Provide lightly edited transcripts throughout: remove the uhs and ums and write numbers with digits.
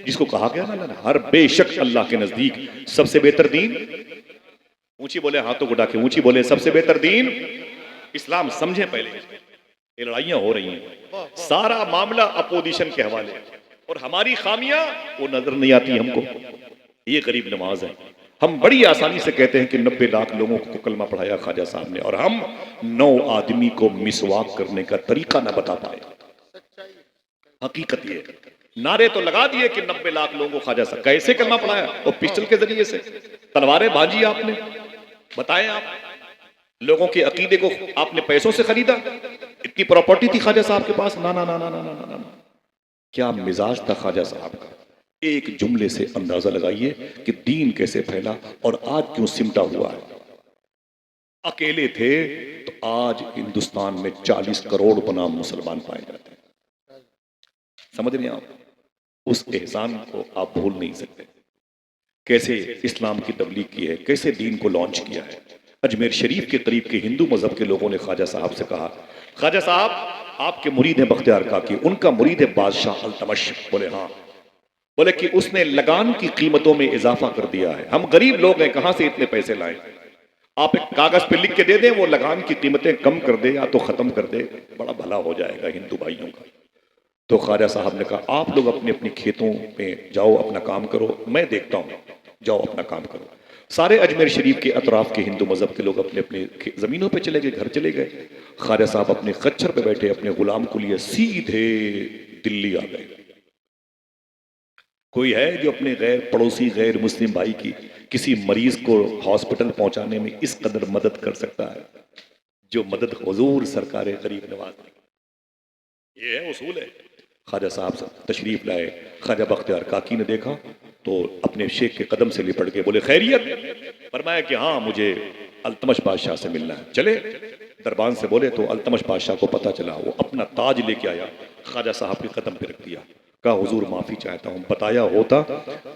जिसको कहा गया ना, हर बेशक अल्लाह के नजदीक सबसे बेहतर दीन, ऊंची बोले हाथों को उठा के ऊंची बोले, सबसे बेहतर दीन इस्लाम। समझे पहले ये लड़ाइयां हो रही हैं, सारा मामला अपोजिशन के हवाले, और हमारी खामियां वो नजर नहीं आती हमको। ये गरीब नवाज है, हम बड़ी आसानी से कहते हैं कि 90 लाख लोगों को कलमा पढ़ाया ख्वाजा साहब ने, और हम 9 आदमी को मिसवाक करने का तरीका ना बता पाए। हकीकत ये, नारे तो लगा दिए कि 90 लाख लोगों को ख्वाजा साहब, कैसे कलमा पढ़ाया? और पिस्टल के जरिए से, तलवारें बाजी आपने, बताएं आप लोगों के अकीदे को आपने पैसों से खरीदा? इतनी प्रॉपर्टी थी ख्वाजा साहब के पास? ना ना ना ना ना ना ना, ना। क्या मिजाज था ख्वाजा साहब का? एक जुमले से अंदाजा लगाइए कि दीन कैसे फैला और आज क्यों सिमटा हुआ है। अकेले थे तो आज हिंदुस्तान में 40 करोड़ बनाम मुसलमान पाए जाते हैं। समझ रहे हैं आप? उस एहसान को आप भूल नहीं सकते। कैसे इस्लाम की तबलीग की है, कैसे दीन को लॉन्च किया है। अजमेर शरीफ के करीब के हिंदू मजहब के लोगों ने ख्वाजा साहब से कहा, ख्वाजा साहब आपके मुरीद हैं बख्तियार काकी, उनका मुरीद है बादशाह अल्तमश। बोले हाँ। बोले कि उसने लगान की कीमतों में इजाफा कर दिया है, हम गरीब लोग हैं, कहां से इतने पैसे लाएं? आप एक कागज पे लिख के दे दें, वो लगान की कीमतें कम कर दे या तो खत्म कर दे, बड़ा भला हो जाएगा हिंदू भाइयों का। तो ख्वाजा साहब ने कहा, आप लोग अपने अपने खेतों में जाओ, अपना काम करो, मैं देखता हूं, जाओ अपना काम करो। सारे अजमेर शरीफ के अतराफ के हिंदू मजहब के लोग अपने अपने जमीनों पे चले गए, घर चले गए। ख्वाजा साहब अपने खच्चर पे बैठे अपने गुलाम को लिए सीधे दिल्ली आ गए। कोई है जो अपने गैर पड़ोसी गैर मुस्लिम भाई की किसी मरीज को हॉस्पिटल पहुंचाने में इस कदर मदद कर सकता है जो मदद हुजूर सरकार गरीब नवाज ने? ये है उसूल है। ख्वाजा साहब तशरीफ लाए, ख्वाजा बख्तियार काकी ने देखा तो अपने शेख के कदम से लिपट के बोले, खैरियत? फरमाया कि हाँ, मुझे अल्तमश बादशाह से मिलना है। चले दरबान से बोले तो अल्तमश बादशाह को पता चला, वो अपना ताज लेके आया, ख्वाजा साहब के कदम पे रख दिया, कहा हुजूर माफी चाहता हूं, बताया होता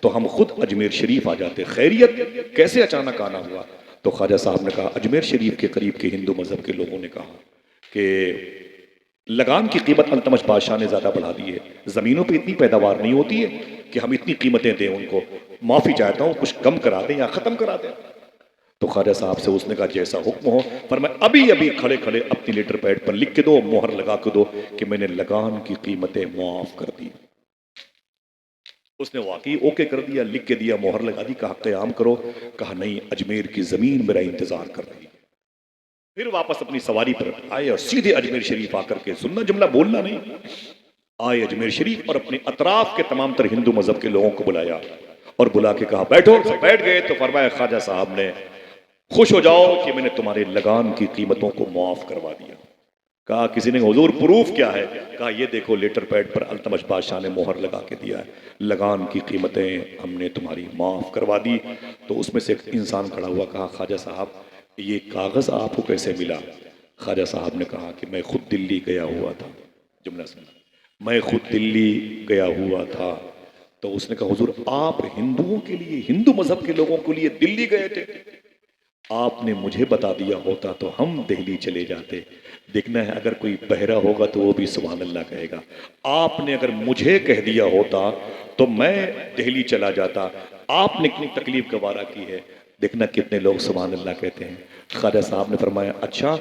तो हम खुद अजमेर शरीफ आ जाते। खैरियत? कैसे अचानक आना हुआ? तो ख्वाजा साहब ने कहा, अजमेर शरीफ के करीब के हिंदू मजहब के लोगों ने कहा कि लगान की कीमत अल्तमश बादशाह ने ज्यादा बढ़ा दी है, जमीनों पे इतनी पैदावार नहीं होती है कि हम इतनी कीमतें दें उनको, माफी चाहता हूं, कुछ कम करा दें या खत्म करा दें। तो ख्वाजा साहब से उसने कहा, जैसा हुक्म हो। पर मैं अभी अभी खड़े खड़े अपनी लेटर पैड पर लिख के दो, मोहर लगा के दो कि मैंने लगान की कीमतें मुआफ कर दी। उसने वाकई ओके कर दिया, लिख के दिया, मोहर लगा दी, कहा क़याम करो। कहा नहीं, अजमेर की जमीन मेरा इंतजार कर रही है। फिर वापस अपनी सवारी पर आए और सीधे अजमेर शरीफ आकर के, सुनना जुमला, बोलना नहीं, आए अजमेर शरीफ और अपने अतराफ के तमाम तर हिंदू मजहब के लोगों को बुलाया और बुला के कहा, बैठो। सब बैठ गए तो फरमाया ख्वाजा साहब ने, खुश हो जाओ कि मैंने तुम्हारे लगान की कीमतों को मुआफ करवा दिया। कहा किसी ने, हुजूर प्रूफ क्या है? कहा ये देखो, लेटर पैड पर अल्तमश बादशाह ने मोहर लगा के दिया है, लगान की कीमतें हमने तुम्हारी माफ करवा दी। तो उसमें से एक इंसान खड़ा हुआ, कहा ख्वाजा साहब ये कागज आपको कैसे मिला? ख्वाजा साहब ने कहा कि मैं खुद दिल्ली गया हुआ था। जुमला सुना, मैं खुद दिल्ली गया हुआ था। तो उसने कहा, हुजूर आप हिंदुओं के लिए, हिंदू मजहब के लोगों के लिए दिल्ली गए थे? आपने मुझे बता दिया होता तो हम दिल्ली चले जाते। देखना है, अगर कोई बहरा होगा तो वो भी सुभान अल्लाह कहेगा। आपने अगर मुझे कह दिया होता तो मैं दिल्ली चला जाता। आपने कितनी तकलीफ गवारा की है, देखना कितने लोग सुभान अल्लाह कहते हैं। ख्वाजा साहब ने फरमाया, अच्छा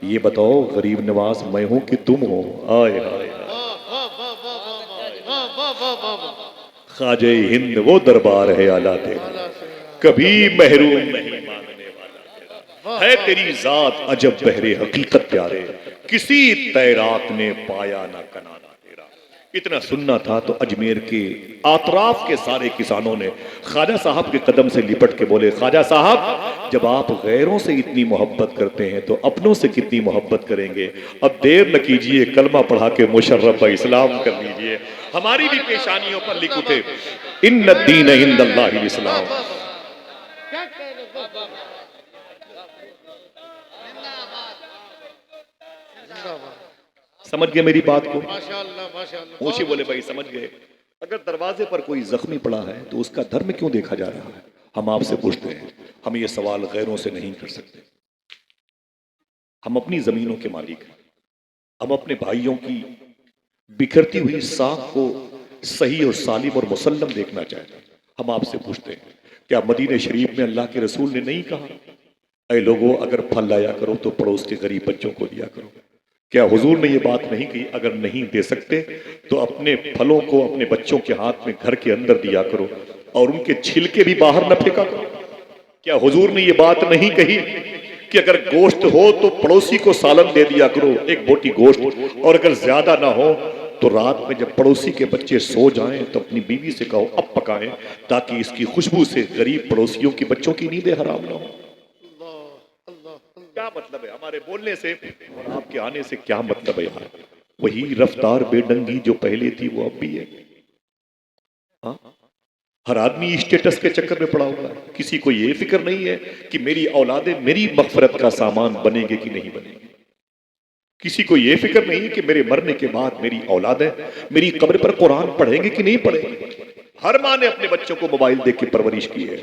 ये बताओ गरीब नवाज मैं हूं कि तुम हो? आए हाय, ख्वाजे हिंद वो दरबार है आला तेरा, कभी महरूम नहीं मांगने वाला है तेरी जात, अजब बहरे हकीकत प्यारे, किसी तैराक ने पाया ना कनारा तेरा। इतना सुनना था तो अजमेर के आतराफ के सारे किसानों ने ख्वाजा साहब के कदम से लिपट के बोले, ख्वाजा साहब जब आप गैरों से इतनी मोहब्बत करते हैं तो अपनों से कितनी मोहब्बत करेंगे? अब देर न कीजिए, कलमा पढ़ा के मुशर्रफ इस्लाम कर लीजिए। हमारी भी पेशानियों पर लिख उठे, इन्न दीन इंदल्लाहिल इस्लाम। समझ गए मेरी बात को? ऊंची बोले भाई, समझ गए। अगर दरवाजे पर कोई जख्मी पड़ा है तो उसका धर्म क्यों देखा जा रहा है? हम आपसे पूछते हैं, हम ये सवाल गैरों से नहीं कर सकते। हम अपनी जमीनों के मालिक हैं, हम अपने भाइयों की बिखरती हुई साख को सही और सालिम और मुसल्लम देखना चाहते हैं। हम आपसे पूछते हैं, क्या मदीने शरीफ में अल्लाह के रसूल ने नहीं कहा, अरे लोगों अगर फल लाया करो तो पड़ोस के गरीब बच्चों को दिया करो? क्या हुजूर ने ये बात नहीं कही, अगर नहीं दे सकते तो अपने फलों को अपने बच्चों के हाथ में घर के अंदर दिया करो और उनके छिलके भी बाहर न फेंका करो? क्या हुजूर ने ये बात नहीं कही कि अगर गोश्त हो तो पड़ोसी को सालन दे दिया करो, एक बोटी गोश्त, और अगर ज्यादा ना हो तो रात में जब पड़ोसी के बच्चे सो जाएं तो अपनी बीवी से कहो अब पकाएं, ताकि इसकी खुशबू से गरीब पड़ोसियों की बच्चों की नींदें हराम ना हो? क्या मतलब है हमारे बोलने से और आपके आने से? क्या मतलब है यार? वही रफ्तार बेढंगी जो पहले थी वो अब भी है। हाँ? हर आदमी स्टेटस के चक्कर में पड़ा हुआ है। किसी को ये फिक्र नहीं है कि मेरी औलादे मेरी मगफरत का सामान बनेंगे कि नहीं बनेंगे। किसी को ये फिक्र नहीं है कि मेरे मरने के बाद मेरी औलादें मेरी कब्र पर कुरान पढ़ेंगे कि नहीं पढ़ेंगे। हर माँ ने अपने बच्चों को मोबाइल देख के परवरिश की है।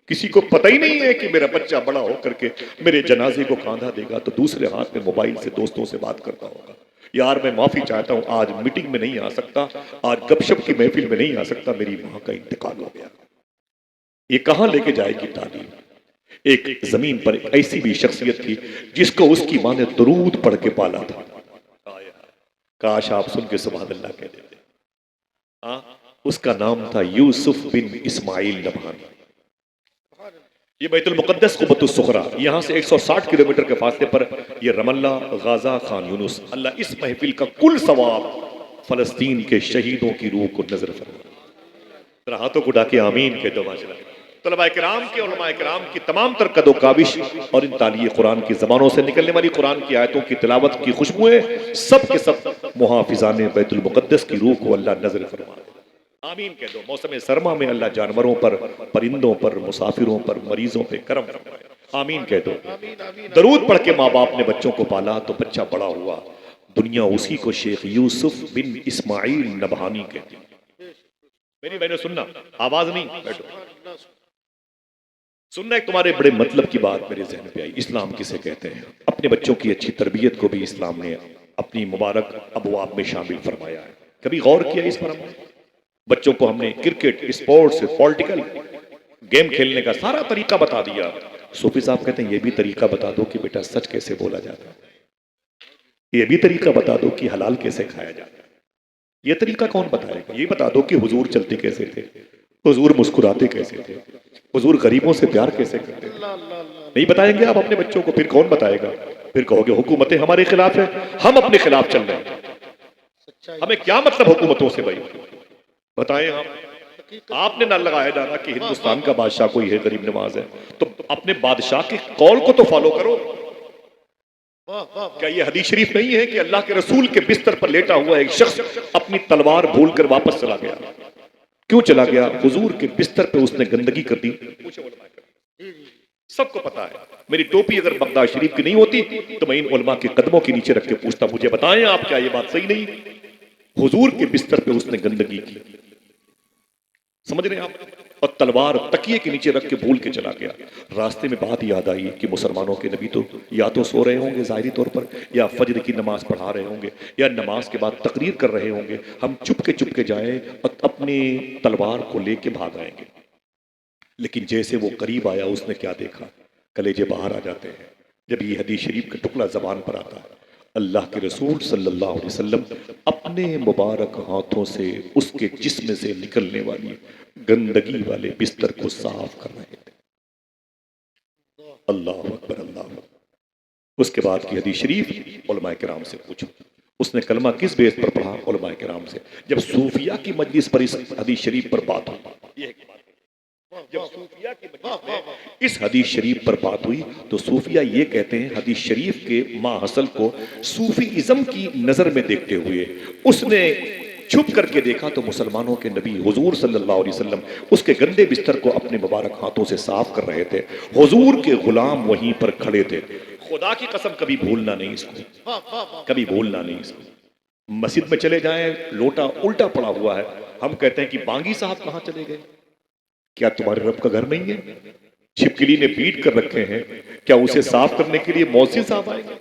किसी को पता ही नहीं है कि मेरा बच्चा बड़ा होकर के मेरे जनाजे को कांधा देगा तो दूसरे हाथ में मोबाइल से दोस्तों से बात करता होगा। यार मैं माफी चाहता हूं, आज मीटिंग में नहीं आ सकता, आज गपशप की महफिल में नहीं आ सकता, मेरी मां का इंतकाल हो गया। ये कहां लेके जाएगी तालीम? एक जमीन पर एक ऐसी भी शख्सियत थी जिसको उसकी मां ने दरूद पढ़ के पाला था। काश आप सुन के सुभान अल्लाह कह देते। उसका नाम था यूसुफ बिन इस्माइल नबहानी। ये बैतुल मुकद्दस कुबतुस सुखरा, यहाँ से 160 किलोमीटर के फासले पर ये रमल्ला गाजा खान यूनुस। अल्लाह इस महफिल का कुल सवाब फलस्तीन के शहीदों की रूह को नजर फरमा। हाथों को डाके आमीन कह दो। माशाअल्लाह तलबा किराम के उलमा किराम की तमाम तर कदो काबिश और इन तालिये कुरान की जबानों से निकलने वाली कुरान की आयतों की तिलावत की खुशबुएं सब के सब मुहाफिजाने बैतुल मुकद्दस की रूह को अल्लाह नजर फरमा। आमीन कह दो। मौसम सरमा में अल्लाह जानवरों पर, परिंदों पर, मुसाफिरों पर, मरीजों पे करम फरमाए। आमीन कह दो। दरूद पढ़ के माँ बाप ने बच्चों को पाला तो बच्चा बड़ा हुआ। दुनिया उसी को शेख यूसुफ बिन इस्माइल नबहानी कहती। मेरी बहनों सुनना, आवाज नहीं, बैठो सुनना। एक तुम्हारे बड़े मतलब की बात मेरे जहन पे आई। इस्लाम किसे कहते हैं? अपने बच्चों की अच्छी तरबियत को भी इस्लाम ने अपनी मुबारक अबवाब में शामिल फरमाया है। कभी गौर किया इस पर? हमने बच्चों को हमने क्रिकेट, स्पोर्ट्स, पॉलिटिकल गेम खेलने का सारा तरीका बता दिया। सूफी साहब कहते हैं ये भी तरीका बता दो कि बेटा सच कैसे बोला जाता है, ये भी तरीका बता दो कि हलाल कैसे खाया जाता है। ये तरीका कौन बताएगा? ये बता दो कि हुजूर चलते कैसे थे, हुजूर मुस्कुराते कैसे थे, हुजूर गरीबों से प्यार कैसे करते थे। नहीं बताएंगे आप अपने बच्चों को, फिर कौन बताएगा? फिर कहोगे हुकूमतें हमारे खिलाफ है, हम अपने खिलाफ चल रहे हैं। हमें क्या मतलब हुकूमतों से? भाई बताएं आप। आपने ना लगाया जाना कि हिंदुस्तान का बादशाह कोई है, गरीब नवाज है, तो अपने बादशाह के कौल को तो फॉलो करो। क्या ये हदीस शरीफ नहीं है कि अल्लाह के रसूल के बिस्तर पर लेटा हुआ एक शख्स अपनी तलवार भूलकर वापस चला गया? क्यों चला गया? हुजूर के बिस्तर पे उसने गंदगी कर दी। सबको पता है। मेरी टोपी अगर बगदाद शरीफ की नहीं होती तो मैं इन उलमा के कदमों के नीचे रख के पूछता, मुझे बताएं आप, क्या ये बात सही नहीं? हुजूर के बिस्तर पे उसने गंदगी की, समझ रहे हैं आप? और तलवार तकिए के नीचे रख के भूल के चला गया। रास्ते में बात याद आई कि मुसलमानों के नबी तो या तो सो रहे होंगे जाहिरी तौर पर, या फजर की नमाज पढ़ा रहे होंगे, या नमाज के बाद तकरीर कर रहे होंगे। हम चुपके जाएं और अपनी तलवार को लेके भाग आएंगे। लेकिन जैसे वो करीब आया, उसने क्या देखा? कलेजे बाहर आ जाते हैं जब ये हदीस शरीफ का टुकड़ा जबान पर आता है। अल्लाह के रसूल सल्लल्लाहु अलैहि वसल्लम अपने मुबारक हाथों से उसके जिस्म से निकलने वाली गंदगी वाले बिस्तर को साफ कर रहे थे। अल्लाह अकबर, अल्लाह अकबर। उसके बाद की हदीस शरीफ उलमा किराम से पूछो, उसने कलमा किस बेस पर पढ़ा? उलमा किराम से। जब सूफिया की मजलिस पर इस हदीस शरीफ पर बात हुई, जब सूफिया की मजलिस में इस हदीस शरीफ पर बात हुई तो सूफिया ये कहते हैं, हदीस शरीफ के माहसल को सूफीइज्म की नजर में देखते हुए उसने छुप करके देखा तो मुसलमानों के नबी हुजूर सल्लल्लाहु अलैहि वसल्लम उसके गंदे बिस्तर को अपने मुबारक हाथों से साफ कर रहे थे। हुजूर के गुलाम वहीं पर खड़े थे। खुदा की कसम कभी भूलना नहीं इसको, कभी भूलना नहीं इसको। मस्जिद में चले जाएं, लोटा उल्टा पड़ा हुआ है, हम कहते हैं कि बांगी साहब कहां चले गए? क्या तुम्हारे रब का घर नहीं है? छिपकली ने पीट कर रखे हैं, क्या उसे साफ करने के लिए मौसी साहब आएंगे?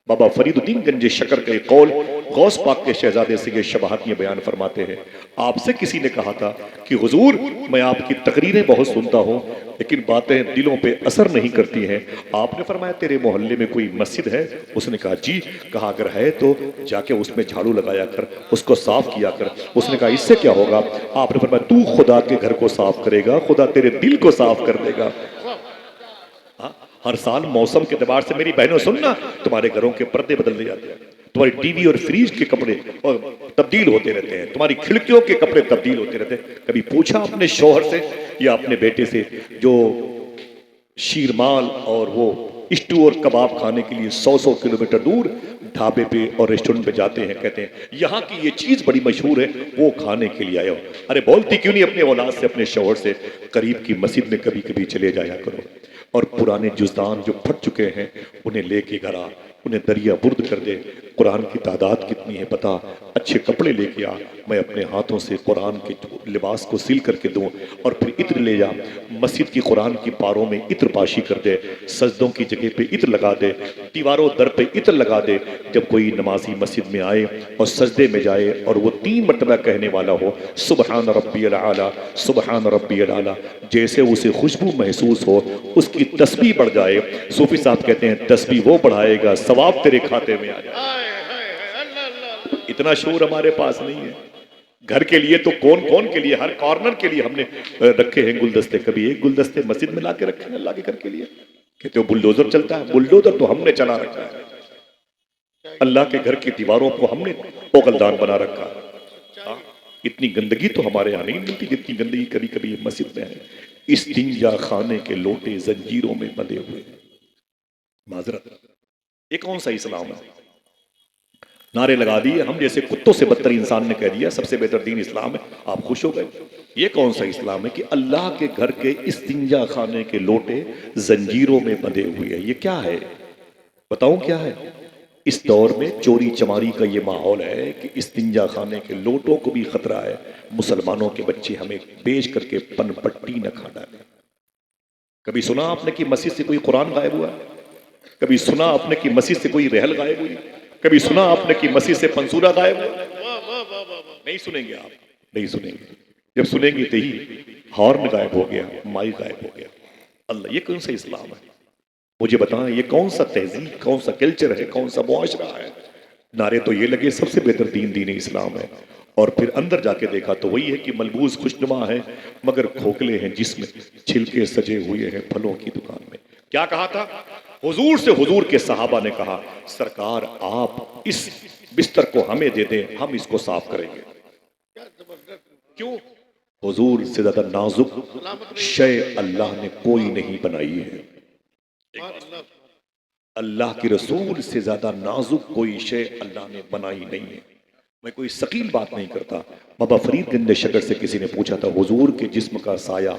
बाबा फरीदुद्दीन गंजे शकर का एक कौल, गौस पाक के शहजादे से ये शबाहत ये बयान फरमाते हैं, आपसे किसी ने कहा था कि हुजूर मैं आपकी तकरीरें बहुत सुनता हूँ लेकिन बातें दिलों पे असर नहीं करती हैं। आपने फरमाया तेरे मोहल्ले में कोई मस्जिद है? उसने कहा जी। कहा अगर है तो जाके उसमें झाड़ू लगाया कर, उसको साफ किया कर। उसने कहा इससे क्या होगा? आपने फरमाया तू खुदा के घर को साफ करेगा, खुदा तेरे दिल को साफ कर देगा। हर साल मौसम के एतबार से मेरी बहनों सुनना, तुम्हारे घरों के पर्दे बदलने जाते हैं, तुम्हारी टीवी और फ्रिज के कपड़े तब्दील होते रहते हैं, तुम्हारी खिड़कियों के कपड़े तब्दील होते रहते हैं। कभी पूछा अपने शौहर से या अपने बेटे से जो शीरमाल और वो स्टू और कबाब खाने के लिए 100-100 किलोमीटर दूर ढाबे पे और रेस्टोरेंट पे जाते हैं, कहते हैं यहाँ की ये चीज बड़ी मशहूर है, वो खाने के लिए आए हो। अरे बोलती क्यों नहीं अपने औलाद से, अपने शौहर से, करीब की मस्जिद में कभी कभी चले जाया करो और पुराने जुज़दान जो फट चुके हैं उन्हें लेके घर आ, उन्हें दरिया बुर्द कर दे। कुरान की तादाद कितनी है पता, अच्छे कपड़े लेके आ, मैं अपने हाथों से कुरान के लिबास को सिल करके दूं और फिर इत्र ले जा, मस्जिद की कुरान की पारों में इत्र पाशी कर दे, सजदों की जगह पे इत्र लगा दे, दीवारों दर पे इत्र लगा दे। जब कोई नमाजी मस्जिद में आए और सजदे में जाए और वो 3 मरतबा कहने वाला हो सुबहान रब्बियल आला, सुबहान रब्बियल आला, जैसे उसे खुशबू महसूस हो उसकी तस्बीह बढ़ जाए। सूफी साहब कहते हैं तस्बीह वो बढ़ाएगा सवाब तेरे खाते में आ जाए। इतना शोर हमारे पास नहीं है। घर के लिए तो कौन कौन के लिए, हर कॉर्नर के लिए हमने रखे हैं गुलदस्ते। कभी एक गुलदस्ते मस्जिद में लाके रखे हैं अल्लाह के घर के लिए? कहते हो बुलडोजर चलता है, बुलडोजर तो हमने चला रखा है, अल्लाह के घर की दीवारों को हमने पोगलदान बना रखा है। इतनी गंदगी तो हमारे यहाँ नहीं मिलती जितनी गंदगी कभी कभी मस्जिद में है। इस्तिंजा खाने के लोटे जंजीरों में बंधे हुए। माजरत, ये कौन सा इस्लाम है? नारे लगा दिए, हम जैसे कुत्तों से बदतर इंसान ने कह दिया सबसे बेहतर दीन इस्लाम है, आप खुश हो गए। ये कौन सा इस्लाम है कि अल्लाह के घर के इस्तिंजा खाने के लोटे जंजीरों में बंधे हुए हैं? ये क्या है बताऊं क्या है? इस दौर में चोरी चमारी का ये माहौल है कि इस्तिंजा खाने के लोटों को भी खतरा है। मुसलमानों के बच्चे हमें बेच करके पनपट्टी न खा डाले। कभी सुना आपने कि मस्जिद से कोई कुरान गायब हुआ? कभी सुना आपने कि मस्जिद से कोई रहल गायब हुई? कभी सुना आपने कि मस्जिद से पंसूरा गायब हुआ? नहीं सुनेंगे आप, नहीं सुनेंगे। जब सुनेंगे तो ही हॉर्न गायब हो गया, माइक गायब हो गया। अल्लाह, ये कौन सा इस्लाम है? मुझे बताएं ये कौन सा तहजीब, कौन सा कल्चर है, कौन सा मुआशरा है? नारे तो ये लगे सबसे बेहतर दीन इस्लाम है, और फिर अंदर जाके देखा तो वही है कि मलबूस खुशनुमा है मगर खोखले हैं, जिसमें छिलके सजे हुए हैं फलों की दुकान में। क्या कहा था हुजूर से? हुजूर के सहाबा ने कहा सरकार आप इस बिस्तर को हमें दे दें, हम इसको साफ करेंगे। क्यों? हुजूर से ज्यादा नाजुक शय अल्लाह ने कोई नहीं बनाई है। अल्लाह के रसूल से ज्यादा नाजुक कोई शय अल्लाह ने बनाई नहीं है। मैं कोई सकील बात नहीं करता। बाबा फरीद गंज शकर से किसी ने पूछा था हुजूर के जिस्म का साया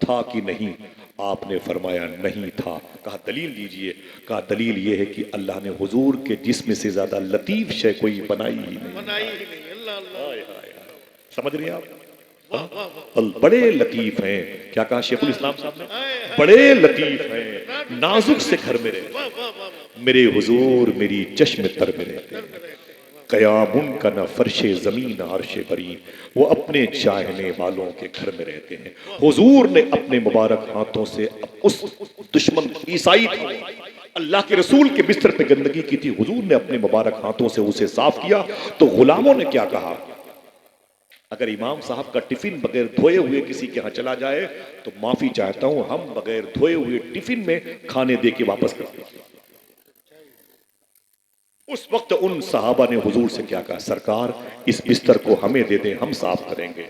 था कि नहीं? आपने फरमाया नहीं था। कहा दलील दीजिए? कहा दलील ये है कि अल्लाह ने हुजूर के जिस्म से ज्यादा लतीफ शय कोई बनाई ही नहीं। समझ रहे हैं आप? बड़े लतीफ हैं। क्या कहा शेखुल इस्लाम साहब ने? बड़े लतीफ हैं, नाजुक से घर में रहते मेरे हुजूर, मेरी चश्म तर में रहते। कयाम उनका न फर्शे जमीन अर्शे बरी, वो अपने चाहने वालों के घर में रहते हैं। हुजूर ने अपने मुबारक हाथों से उस दुश्मन ईसाई था अल्लाह के रसूल के बिस्तर पे गंदगी की थी, हुजूर ने अपने मुबारक हाथों से उसे साफ किया। तो गुलामों ने क्या कहा? अगर इमाम साहब का टिफिन बगैर धोए हुए किसी के यहाँ चला जाए तो माफी चाहता हूं, हम बगैर धोए हुए टिफिन में खाने दे के वापस करते हैं। उस वक्त उन सहाबा ने हुजूर से क्या कहा? सरकार इस बिस्तर को हमें दे दें, हम साफ करेंगे।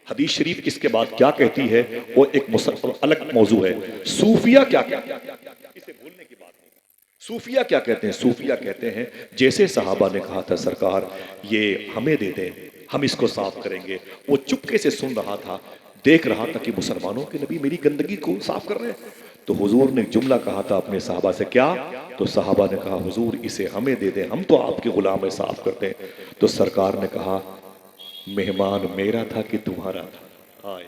हदीस शरीफ इसके बाद क्या कहती है वो एक अलग मौजू है। सूफिया क्या कहते हैं, इसे भूलने की बात नहीं। सूफिया क्या कहते हैं? सूफिया कहते हैं जैसे सहाबा ने कहा था सरकार ये हमें दे दें, हम इसको साफ करेंगे, वो चुपके से सुन रहा था, देख रहा था कि मुसलमानों के नबी मेरी गंदगी को साफ कर रहे हैं। तो हुजूर ने जुमला कहा था अपने सहाबा से, क्या? तो सहाबा ने कहा हुजूर इसे हमें दे दें, हम तो आपके गुलाम है, साफ करते हैं। तो सरकार ने कहा मेहमान मेरा था कि तुम्हारा था? हाय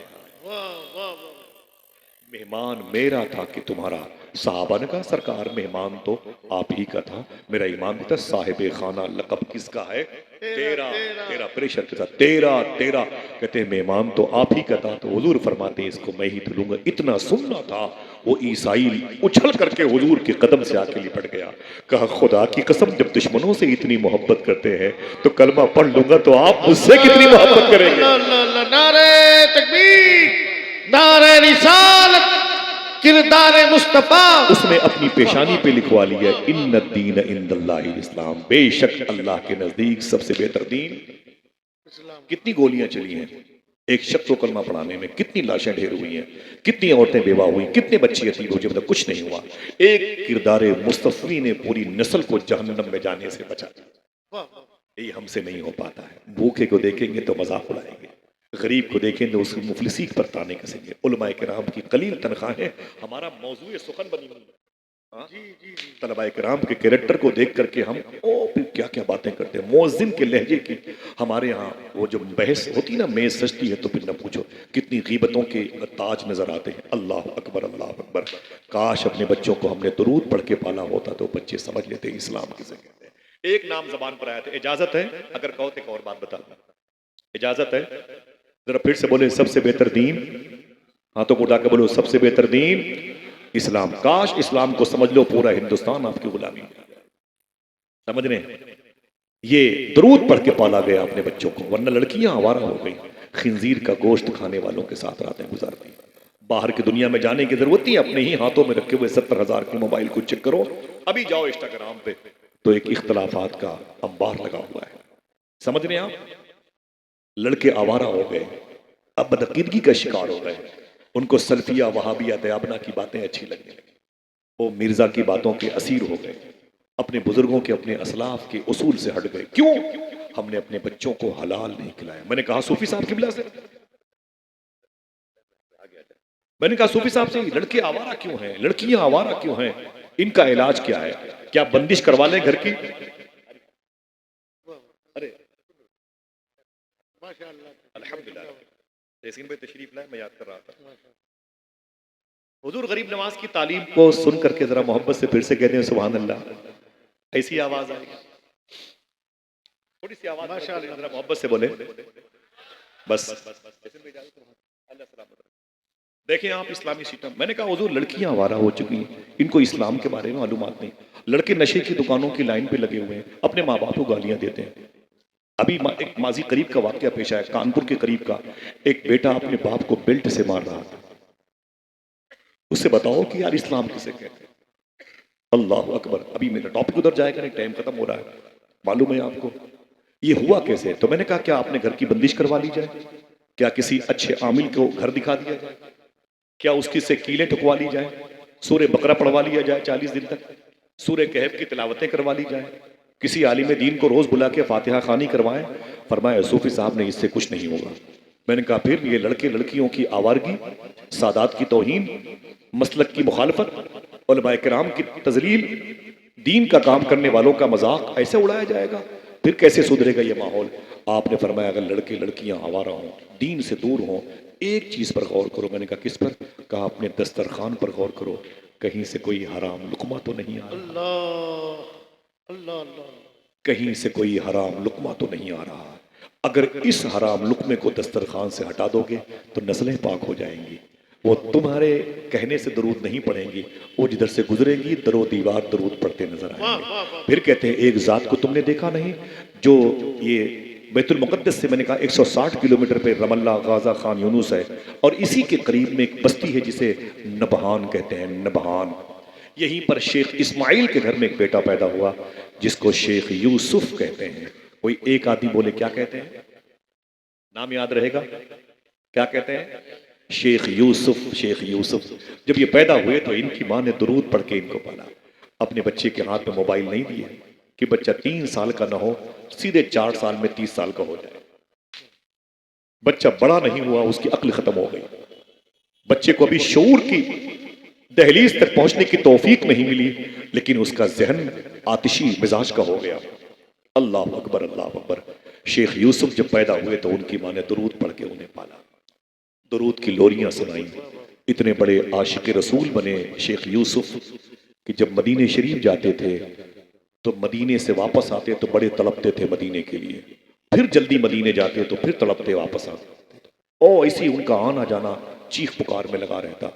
मेहमान मेरा था कि तुम्हारा। साहबा ने कहा सरकार मेहमान तो आप ही का था। मेरा ईमान भी था साहिब खाना लकब किसका है? तेरा। तेरा प्रेशर के साथ तेरा तेरा कहते हैं मेहमान तो आप ही का था। तो हुजूर फरमाते हैं इसको मैं ही तो लूंगा। इतना सुनना था वो ईसाई उछल करके हुजूर के कदम से आके लिपट गया। कहा खुदा की कसम जब दुश्मनों से इतनी मोहब्बत करते हैं तो कलमा पढ़ लूंगा तो आप मुझसे कितनी मोहब्बत करेंगे। नारे तकबीर, नारे रिसालत, किरदार मुस्तफा। उसने अपनी पेशानी पे लिखवा लिया इन्न दीन इंदल्लाहि इस्लाम। बेशक अल्लाह के नजदीक सबसे बेहतर दीन। कितनी गोलियां चली हैं एक शख्स को कलमा पढ़ाने में, कितनी लाशें ढेर हुई हैं, कितनी औरतें बेवा हुई, कितने बच्चे यतीम हुए, मतलब कुछ नहीं हुआ। एक किरदार मुस्तफी ने पूरी नस्ल को जहन्नम में जाने से बचा दिया। ये हमसे नहीं हो पाता है। भूखे को देखेंगे तो मजाक उड़ाएंगे, गरीब को देखेंगे तो उसकी मुफलिसी पर ताने कसेंगे। उलमाए किराम की कलील तनख्वाहें हमारा मौजूद सुखन बनी हुई है। तलबाए किराम के कैरेक्टर को देख करके हम ओ फिर क्या क्या बातें करते हैं। मोअज्जिन के लहजे की हमारे यहाँ वो जो बहस होती ना मेज सजती है तो फिर न पूछो कितनी गीबतों के ताज नजर आते हैं। अल्लाह अकबर अल्लाह अकबर। काश अपने बच्चों को हमने दुरूद पढ़ के पाला होता तो बच्चे समझ लेते इस्लाम किसे कहते हैं। एक नाम जबान पर आया था, इजाजत है अगर कहो तो एक और बात बता दूं। इजाजत है जरा फिर से बोले सबसे बेहतर दीन। हाथों को उठा के बोलो सबसे बेहतर दीन इस्लाम। काश इस्लाम को समझ लो पूरा हिंदुस्तान आपकी गुलामी में। समझ रहे हैं? ये दरूद पढ़ के पाला गया अपने बच्चों को, वरना लड़कियां आवारा हो गई। खिंजीर का गोश्त खाने वालों के साथ रातें गुजार दी। बाहर की दुनिया में जाने की जरूरत नहीं, अपने ही हाथों में रखे हुए 70,000 के मोबाइल को चेक करो। अभी जाओ इंस्टाग्राम पे तो एक इख्तलाफात का अंबार लगा हुआ है। समझ रहे हैं आप? लड़के आवारा हो गए, अब बदअकीदगी का शिकार हो गए। उनको सल्फिया वहाबिया दयाबना की बातें अच्छी लगने लगी। वो मिर्जा की बातों के असीर हो गए, अपने बुजुर्गों के अपने असलाफ के उसूल से हट गए। क्यों? हमने अपने बच्चों को हलाल नहीं खिलाया। मैंने कहा सूफी साहब किबला से, मैंने कहा सूफी साहब से लड़के आवारा क्यों हैं, लड़कियां आवारा क्यों हैं, इनका इलाज क्या है? क्या बंदिश करवा लें घर की? अरे अल्हम्दुलिल्लाह जैसीन भाई तशरीफ लाए, मैं याद कर रहा था। हुजूर गरीब नवाज की तालीम को सुन करके जरा मोहब्बत से फिर से कहते हैं सुभान अल्लाह। ऐसी आवाज आएगी, थोड़ी सी आवाज माशाअल्लाह, जरा मोहब्बत से बोले बस। देखें आप इस्लामी सिस्टम। मैंने कहा हुजूर लड़कियां आवारा हो चुकी हैं, इनको इस्लाम के बारे में मालूमात नहीं। लड़के नशे की दुकानों की लाइन पे लगे हुए हैं, अपने माँ बाप को गालियां देते हैं। अभी एक माजी करीब का वाकया पेश आया, कानपुर के करीब का। एक बेटा अपने बाप को बेल्ट से मार रहा था। उससे बताओ कि यार इस्लाम किसे कहते हैं? अल्लाह अकबर। अभी मेरा टॉपिक उधर जाएगा नहीं, टाइम खत्म हो रहा है। मालूम है आपको ये हुआ कैसे? तो मैंने कहा क्या आपने घर की बंदिश करवा ली जाए, क्या किसी अच्छे आमिल को घर दिखा दिया जाए, क्या उसकी से कीलें ठुकवा ली जाए, सूर्य बकरा पढ़वा लिया जाए 40 दिन तक, सूर्य कहफ की तिलावतें करवा ली जाए, किसी आलिम दीन को रोज बुला के फातिहा खानी करवाएं। फरमाया सूफी साहब ने इससे कुछ नहीं होगा। मैंने कहा फिर ये लड़के लड़कियों की आवारगी, सादात की तौहीन, मसलक की मुखालफत, उलमाए किराम की तजलील, दीन का काम करने वालों का मजाक ऐसे उड़ाया जाएगा? फिर कैसे सुधरेगा ये माहौल? आपने फरमाया अगर लड़के लड़कियां आवारा हों, दीन से दूर हों, एक चीज पर गौर करो। मैंने कहा किस पर? कहा अपने दस्तरखान पर गौर करो, कहीं से कोई हराम लुकमा तो नहीं आ रहा। अल्लाह अल्लाह अल्लाह, कहीं से कोई हराम लुकमा तो नहीं आ रहा। अगर इस हराम लुकमे को दस्तरखान से हटा दोगे तो नस्लें पाक हो जाएंगी। वो तुम्हारे कहने से दरूद नहीं पढ़ेंगी, वो जिधर से गुजरेगी दरो दीवार दरूद पढ़ते नजर आएंगे। फिर कहते हैं एक जात को तुमने देखा नहीं जो ये बैतुल मुक़द्दस से, मैंने कहा 160 किलोमीटर पे रमल्ला गाजा खान यूनुस है, और इसी के करीब में एक बस्ती है जिसे नबहान कहते हैं। नबहान, यहीं पर शेख इस्माइल के घर में एक बेटा पैदा हुआ जिसको शेख यूसुफ कहते हैं। कोई एक आदमी बोले क्या कहते हैं, नाम याद रहेगा, क्या कहते हैं? शेख यूसुफ। शेख यूसुफ जब ये पैदा हुए तो इनकी माँ ने दुरूद पढ़ के इनको पाला। अपने बच्चे के हाथ में मोबाइल नहीं दिए कि बच्चा 3 साल का ना हो, सीधे 4 साल में 30 साल का हो जाए। बच्चा बड़ा नहीं हुआ, उसकी अक्ल खत्म हो गई। बच्चे को अभी शऊर की दहलीज तक पहुंचने की तौफीक नहीं मिली, लेकिन उसका जहन आतिशी मिजाज का हो गया। अल्लाह अकबर अल्लाह अकबर। शेख यूसुफ जब पैदा हुए तो उनकी माँ ने दुरूद पढ़ के उन्हें पाला, दुरूद की लोरियां सुनाई। इतने बड़े आशिक रसूल बने शेख यूसुफ कि जब मदीने शरीफ जाते थे तो मदीने से वापस आते तो बड़े तड़पते थे मदीने के लिए, फिर जल्दी मदीने जाते तो फिर तड़पते वापस आते। ओ ऐसी उनका आना जाना चीख पुकार में लगा रहता।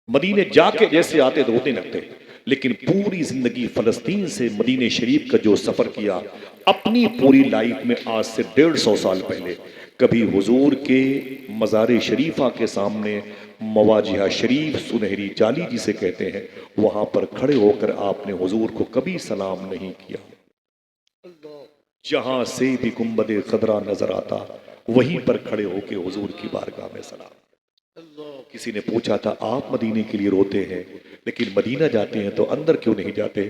मदीने जाके जैसे आते तो रोने लगते, लेकिन पूरी जिंदगी फलस्तीन से मदीने शरीफ का जो सफर किया, अपनी पूरी लाइफ में आज से 150 साल पहले कभी हुजूर के मज़ार शरीफा के सामने मवाजिहा शरीफ सुनहरी जाली जिसे कहते हैं, वहां पर खड़े होकर आपने हुजूर को कभी सलाम नहीं किया। जहां से भी गुंबद खदरा नजर आता वहीं पर खड़े होकर हुजूर की बारगाह में सलाम। किसी ने पूछा था आप मदीने के लिए रोते हैं लेकिन मदीना जाते हैं तो अंदर क्यों नहीं जाते?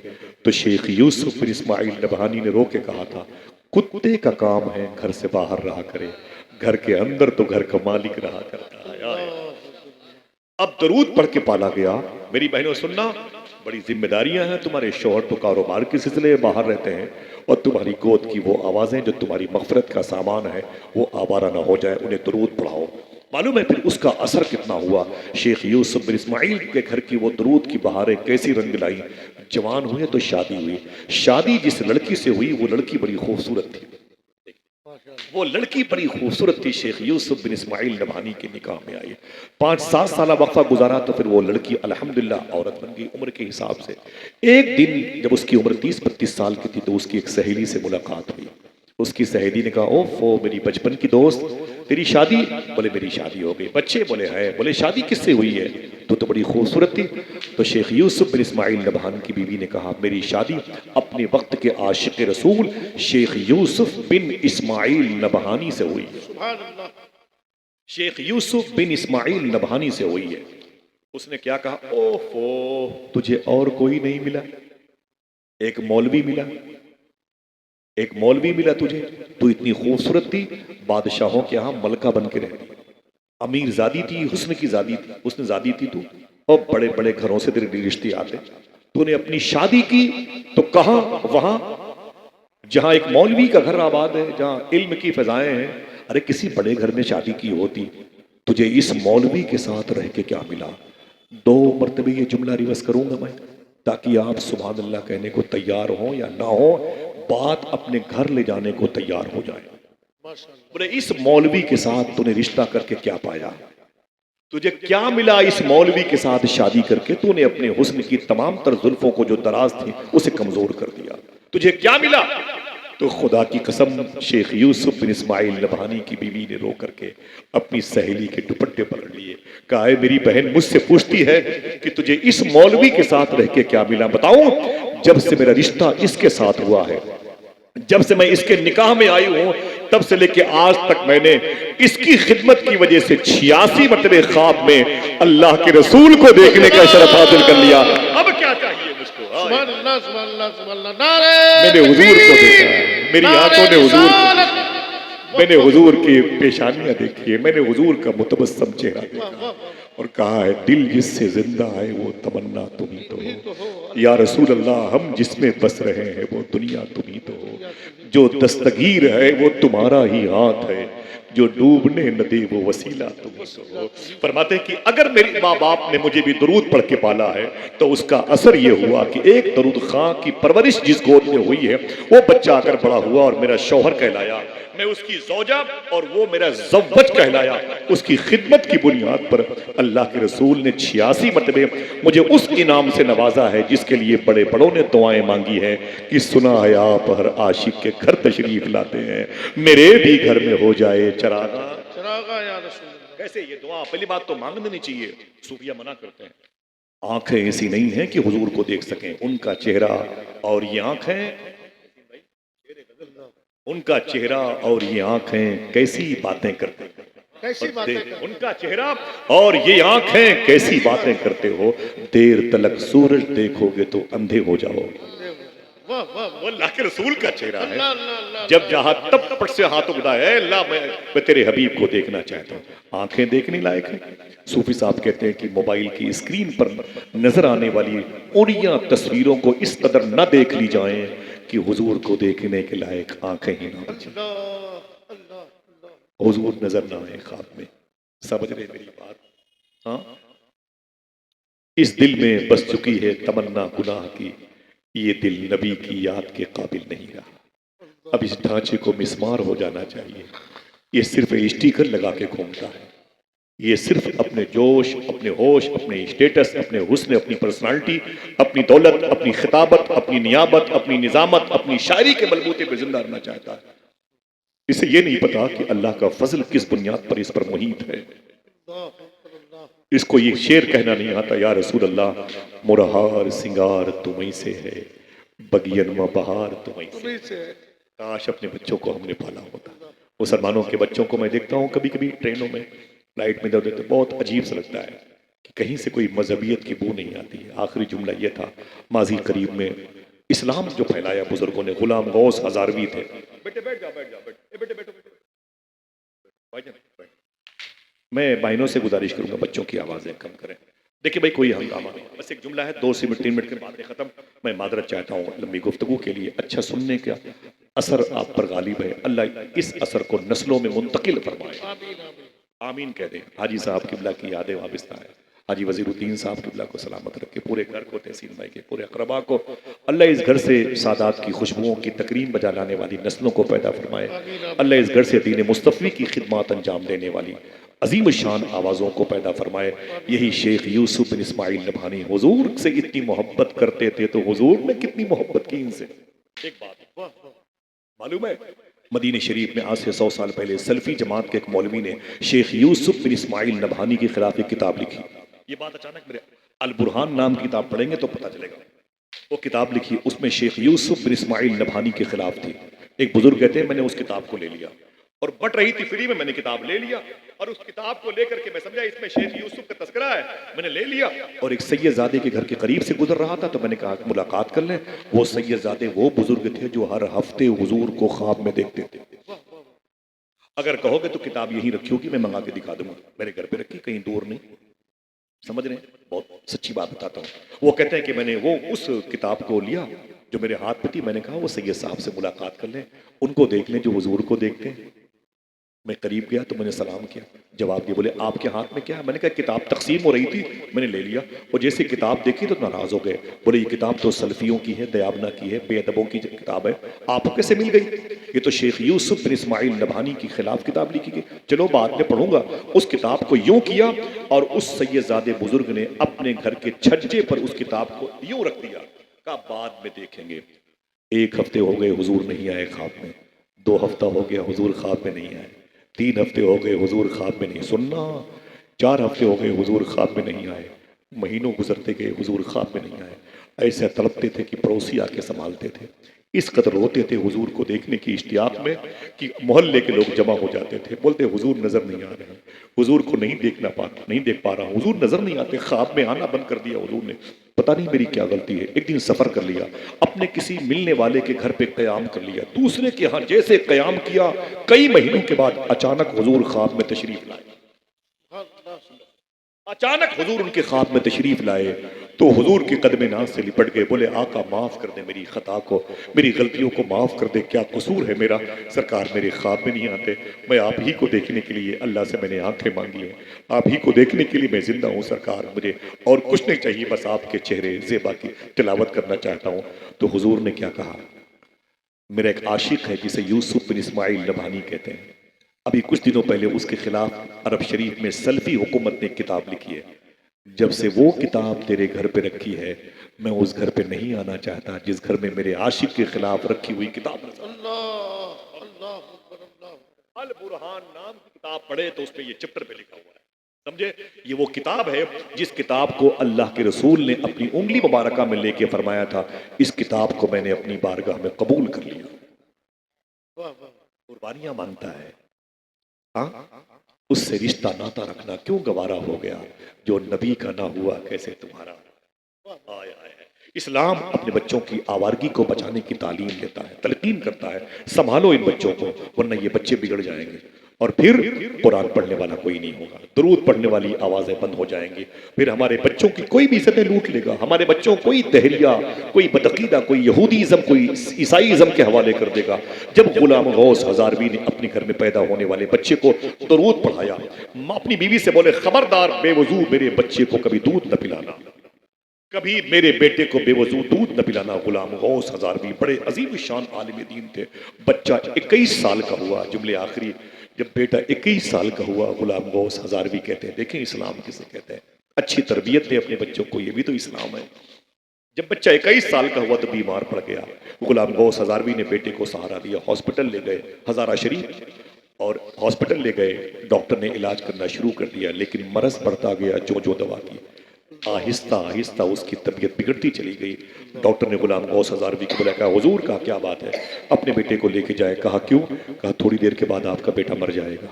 तो शेख यूसुफ बिन इस्माइल नबहानी ने रो के कहा था, कुत्ते का काम है घर से बाहर रहा करे, घर के अंदर तो घर का मालिक रहा करता है। अब दरूद पढ़ के पाला गया। मेरी बहनों सुनना, बड़ी जिम्मेदारियां हैं। तुम्हारे शौहर तो कारोबार के सिलसिले में बाहर रहते हैं और तुम्हारी गोद की वो आवाजें जो तुम्हारी मगफरत का सामान है वो आवारा ना हो जाए, उन्हें दरूद पढ़ाओ। मालूम है फिर उसका असर कितना हुआ? शेख यूसुफ बिन इस्माइल के घर की वो दरूद की बहारें कैसी रंग लाई। जवान हुए तो शादी हुई। शादी जिस लड़की से हुई वो लड़की बड़ी खूबसूरत थी, वो लड़की बड़ी खूबसूरत थी। शेख यूसुफ बिन इस्माइल नबहानी के निकाह में आई, 5-7 साल वक्फा गुजारा तो फिर वो लड़की अल्हम्दुलिल्लाह औरत बन गई उम्र के हिसाब से। एक दिन जब उसकी उम्र 30-32 साल की थी तो उसकी एक सहेली से मुलाकात हुई। उसकी सहेली ने कहा, ओफो मेरी बचपन की दोस्त, तेरी शादी? बोले मेरी शादी हो गई। बच्चे? बोले है। बोले शादी किससे हुई है? तू तो बड़ी खूबसूरत थी। तो शेख यूसुफ बिन इस्माइल नबहान की बीवी ने कहा, मेरी शादी अपने वक्त के आशिक रसूल शेख यूसुफ बिन इस्माइल नबहानी से हुई है। शेख यूसुफ बिन इस्माइल नबहानी से हुई है। उसने क्या कहा, ओफो तुझे और कोई नहीं मिला? एक मौलवी मिला, एक मौलवी मिला तुझे? तू इतनी खूबसूरत थी, बादशाहों के यहाँ मलका बन के रहती, अमीर जादी थी, हुस्न की जादी थी, हुस्न जादी थी तू, और बड़े बड़े घरों से तेरे रिश्ते आते। तूने अपनी शादी की तो कहाँ? वहां जहां एक मौलवी का घर आबाद है, जहां इल्म की फजाएं हैं। अरे किसी बड़े घर में शादी की होती, तुझे इस मौलवी के साथ रह के क्या मिला? 2 मरतबे ये जुमला रिवर्स करूंगा मैं ताकि आप सुभान अल्लाह कहने को तैयार हो या ना हो, बात अपने घर ले जाने को तैयार हो जाए। बोले इस मौलवी के साथ तूने रिश्ता करके क्या पाया? तुझे क्या मिला इस मौलवी के साथ शादी करके? तूने अपने हुस्न की तमाम तर जुल्फों को जो दराज थी उसे कमजोर कर दिया। तुझे क्या मिला? तो खुदा की कसम, शेख यूसुफ बिन इस्माइल नबहानी की बीवी ने रो करके अपनी सहेली के दुपट्टे पकड़ लिए, कहा है मेरी बहन मुझसे पूछती है कि तुझे इस मौलवी के साथ रह के क्या मिला? बताऊं, जब से मेरा रिश्ता इसके साथ हुआ है, जब से मैं इसके निकाह में आई हूं, तब से लेके आज तक मैंने इसकी खिदमत की वजह से 86 मरतबे ख्वाब में अल्लाह के रसूल को देखने का शरफ हासिल कर लिया। अब क्या चाहिए मुझको? सुभान अल्लाह, सुभान अल्लाह, सुभान अल्लाह। नारे मैंने हुजूर को देखा है, मेरी आंखों ने हुजूर को, मैंने हुजूर की पेशानियां देखी है, मैंने हुजूर का मुतबस्सम चेहरा देखा और कहा है दिल जिससे जिंदा है वो तमन्ना तुम ही तो हो। या रसूल अल्लाह, हम जिसमें बस रहे हैं वो दुनिया तुम ही तो हो। जो दस्तगीर है वो तुम्हारा ही हाथ है, जो डूबने न दे वो वसीला तुम ही तो हो। फरमाते हैं कि अगर मेरे माँ बाप ने मुझे भी दरूद पढ़ के पाला है तो उसका असर ये हुआ कि एक दरूद खां की परवरिश जिस गोद में हुई है वो बच्चा अगर बड़ा हुआ और मेरा शौहर कहलाया, मैं उसकी ज़ौजा और वो मेरा ज़व्वज कहलाया। उसकी खिदमत की बुनियाद पर अल्लाह के रसूल ने 86 मरतबे मुझे उस इनाम से नवाजा है जिसके लिए बड़े बड़ों ने दुआएं मांगी हैं कि सुना है आप हर आशिक के घर तशरीफ लाते हैं, मेरे भी घर में हो जाए चरागा। चरागा या रसूल अल्लाह। कैसे ये दुआ? पहली बात तो मांगनी नहीं चाहिए, सूफिया मना करते हैं। आंखें ऐसी नहीं है कि हुजूर को देख सकें, उनका चेहरा और ये आंखें, उनका चेहरा और ये आंखें कैसी बातें करते हैं, कैसी बातें करते हैं। उनका चेहरा और ये आंखें कैसी बातें करते हो। देर तलक सूरज देखोगे तो अंधे हो जाओगे। वाह वाह वाह। वो अल्लाह के रसूल का चेहरा है। अल्लाह अल्लाह अल्लाह। जब जहां तब पट से हाथ उठा है, अल्लाह मैं तेरे हबीब को देखना चाहता हूँ। आंखें देखने लायक है। सूफी साहब कहते हैं कि मोबाइल की स्क्रीन पर नजर आने वाली उड़िया तस्वीरों को इस कदर न देख ली जाए कि हुजूर को देखने के लायक आंखें ही ना बचें, अल्लाह अल्लाह अल्लाह। हुजूर नजर ना आए ख्वाब में। समझ रहे मेरी बात? हाँ, इस दिल में बस चुकी है तमन्ना गुनाह की, ये दिल नबी की याद के काबिल नहीं रहा। अब इस ढांचे को मिस्मार हो जाना चाहिए। ये सिर्फ स्टिकर लगा के घूमता है। ये सिर्फ अपने जोश, अपने होश, अपने स्टेटस, अपने हुस्न, अपनी पर्सनालिटी, अपनी दौलत, अपनी खिताबत, अपनी नियाबत, अपनी निजामत, अपनी शायरी के बलबूते पर जिंदा रहना चाहता है। इसे ये नहीं पता कि अल्लाह का फजल किस बुनियाद पर इस पर मुहित है। इसको ये शेर कहना नहीं आता, या रसूल अल्लाह मोरा हार सिंगार तुम्हीं से है, बगियन में बहार तुम्हीं से है। काश अपने बच्चों को हमने पाला होता। मुसलमानों के बच्चों को मैं देखता हूँ कभी कभी ट्रेनों में, फ्लाइट में दौड़ते, बहुत अजीब सा लगता है कि कहीं से कोई मजहबियत की बू नहीं आती है। आखिरी जुमला ये था, माजी करीब में इस्लाम जो फैलाया बुजुर्गों ने, गुलाम गौस हजारवी थे। बेटे बैठ जाओ, बैठ जाओ, बेटे बैठो, बैठो। मैं बहनों से गुजारिश करूंगा बच्चों की आवाजें कम करें। देखिए भाई, कोई हंगामा नहीं, बस एक जुमला है, 2 से 3 मिनट के बातें खत्म। मैं मादरत चाहता हूँ लंबी गुफ्तगू के लिए। अच्छा सुनने का असर आप पर गालिब है। अल्लाह इस असर को नस्लों में मुंतकिल फरमाए। आमीन कह दें। हाजी साहब किबला की यादें वाबिस्ता है। हाजी वजीरुद्दीन साहब किबला को सलामत रखे, पूरे घर को, तहसीन भाई के पूरे अकरबा को। अल्लाह इस घर से सादात की खुशबुओं की तकरीम बजा लाने वाली नस्लों को पैदा फरमाए। अल्लाह इस घर से दीन मुस्तफ़ी की खिदमत अंजाम देने वाली अजीम शान आवाज़ों को पैदा फरमाए। यही शेख यूसुफ बिन इस्माइल नभानी हुजूर से इतनी मोहब्बत करते थे, तो हुजूर ने कितनी मोहब्बत की इनसे। एक बात मालूम है, मदीने शरीफ में आज से 100 साल पहले सल्फी जमात के एक मौलवी ने शेख यूसुफ बिन इस्माइल नभानी के खिलाफ एक किताब लिखी। ये बात अचानक मेरे अल बुरहान नाम की किताब पढ़ेंगे तो पता चलेगा। वो किताब लिखी, उसमें शेख यूसुफ बिन इस्माइल नभानी के खिलाफ थी। एक बुजुर्ग कहते हैं मैंने उस किताब को ले लिया और बट रही थी फ्री में, मैंने किताब ले लिया और उस किताब को लेकर के मैं समझा इसमें शेख यूसुफ का तस्करा है, मैंने ले लिया। और एक सैयदजादे के घर के करीब से गुजर रहा था तो मैंने कहा मुलाकात कर लें। वो सैयदजादे वो बुजुर्ग थे जो हर हफ्ते हुजूर को ख्वाब में देखते थे। अगर कहोगे तो किताब यही रखी होगी, मैं मंगा के दिखा दूंगा। मेरे घर पे रखी, कहीं दूर नहीं। समझ रहे हैं? बहुत सच्ची बात बताता हूँ। वो कहते हैं कि मैंने वो उस किताब को लिया जो मेरे हाथ में थी। मैंने कहा वो सैयद साहब से मुलाकात कर लें, उनको देख लें जो हुजूर को देखते हैं। मैं करीब गया तो मैंने सलाम किया। जवाब दिया, बोले आपके हाथ में क्या है? मैंने कहा किताब तकसीम हो रही थी, मैंने ले लिया। और जैसे किताब देखी तो नाराज हो गए। बोले ये किताब तो सल्फियों की है, दयाबना की है, बेअदबों की किताब है, आपको कैसे मिल गई? ये तो शेख यूसुफ बिन इस्माइल नभानी के खिलाफ किताब लिखी गई। चलो बाद में पढ़ूंगा। उस किताब को यूं किया और उस सैयदजादे बुजुर्ग ने अपने घर के छज्जे पर उस किताब को यूं रख दिया। कहा बाद में देखेंगे। 1 हफ्ते हो गए हुजूर नहीं आए ख्वाब में, 2 हफ्ता हो गया हुजूर ख्वाब में नहीं आए, 3 हफ्ते हो गए हुजूर ख्वाब में नहीं, सुनना 4 हफ्ते हो गए हुजूर ख्वाब में नहीं आए, महीनों गुजरते गए हुजूर ख्वाब में नहीं आए। ऐसे तड़पते थे कि पड़ोसी आके संभालते थे। इस कदर रोते थे हुजूर को देखने की इश्तियाक में कि मोहल्ले के लोग जमा हो जाते थे। बोलते हुजूर नजर नहीं आ रहे, हुजूर को नहीं देख पा रहा, हुजूर नजर नहीं आते, ख्वाब में आना बंद कर दिया हुजूर ने। पता नहीं मेरी क्या गलती है। एक दिन सफर कर लिया, अपने किसी मिलने वाले के घर पे कयाम कर लिया, दूसरे के यहाँ जैसे कयाम किया, कई महीनों के बाद अचानक हुजूर ख्वाब में तशरीफ लाए। अचानक हुजूर उनके ख्वाब में तशरीफ लाए तो हुजूर के कदमे नाज से लिपट गए। बोले आका माफ कर दे मेरी खता को, मेरी गलतियों को माफ कर दे, क्या कसूर है मेरा? सरकार मेरे ख्वाब में नहीं आते, मैं आप ही को देखने के लिए अल्लाह से मैंने आंखें मांगी हैं, आप ही को देखने के लिए मैं जिंदा हूँ सरकार, मुझे और कुछ नहीं चाहिए, बस आपके चेहरे ज़ेबा की तिलावत करना चाहता हूँ। तो हुजूर ने क्या कहा? मेरा एक आशिक है जिसे यूसुफ बिन इस्माइल नभानी कहते हैं, अभी कुछ दिनों पहले उसके खिलाफ अरब शरीफ में सल्फी हुकूमत ने किताब लिखी है। जब से वो किताब तेरे घर पे रखी है, मैं उस घर पे नहीं आना चाहता जिस घर में मेरे आशिक के खिलाफ रखी हुई किताब। अल बुरहान नाम की किताब पढ़े तो उसमें ये चैप्टर पे लिखा हुआ है, समझे? ये वो किताब है जिस किताब को अल्लाह के रसूल ने अपनी उंगली मुबारका में लेके फरमाया था, इस किताब को मैंने अपनी बारगाह में कबूल कर लिया। कुर्बानियां मांगता है, हाँ? उससे रिश्ता नाता रखना क्यों गवारा हो गया? जो नबी का ना हुआ कैसे तुम्हारा? आया है। इस्लाम अपने बच्चों की आवारगी को बचाने की तालीम देता है, तलकीन करता है, संभालो इन बच्चों को वरना ये बच्चे बिगड़ जाएंगे। और फिर कुरान पढ़ने वाला कोई नहीं होगा, दुरूद पढ़ने वाली आवाजें बंद हो जाएंगी, फिर हमारे बच्चों की कोई भी इज्जतें लूट लेगा, हमारे बच्चों कोई दहरिया, कोई बदअकीदा, कोई यहूदीज़म, कोई ईसाईज़म के हवाले कर देगा। जब गुलाम गौस हजारवी ने अपने घर में पैदा होने वाले बच्चे को दुरूद पढ़ाया, अपनी बीवी से बोले खबरदार बेवजू मेरे बच्चे को कभी दूध न पिलाना। कभी मेरे बेटे को बेवजू दूध न पिलाना। गुलाम गौस हजारवी बड़े अजीम शान आलिम दीन थे। बच्चा 21 साल का हुआ, जुमले आखिरी, जब बेटा 21 साल का हुआ, गुलाम गौस हजारवी कहते हैं, देखें इस्लाम किसे कहते हैं, अच्छी तरबियत दे अपने बच्चों को, ये भी तो इस्लाम है। जब बच्चा 21 साल का हुआ तो बीमार पड़ गया। गुलाम गौस हजारवी ने बेटे को सहारा दिया, हॉस्पिटल ले गए हजारा शरीफ, और हॉस्पिटल ले गए, डॉक्टर ने इलाज करना शुरू कर दिया, लेकिन मरज बढ़ता गया जो जो दवा की, आहिस्ता आहिस्ता उसकी तबीयत बिगड़ती चली गई। डॉक्टर ने गुलाम गौस हजारवी को बुलाया, कहा हुजूर, कहा क्या बात है, अपने बेटे को लेके जाए। कहा क्यों? कहा थोड़ी देर के बाद आपका बेटा मर जाएगा,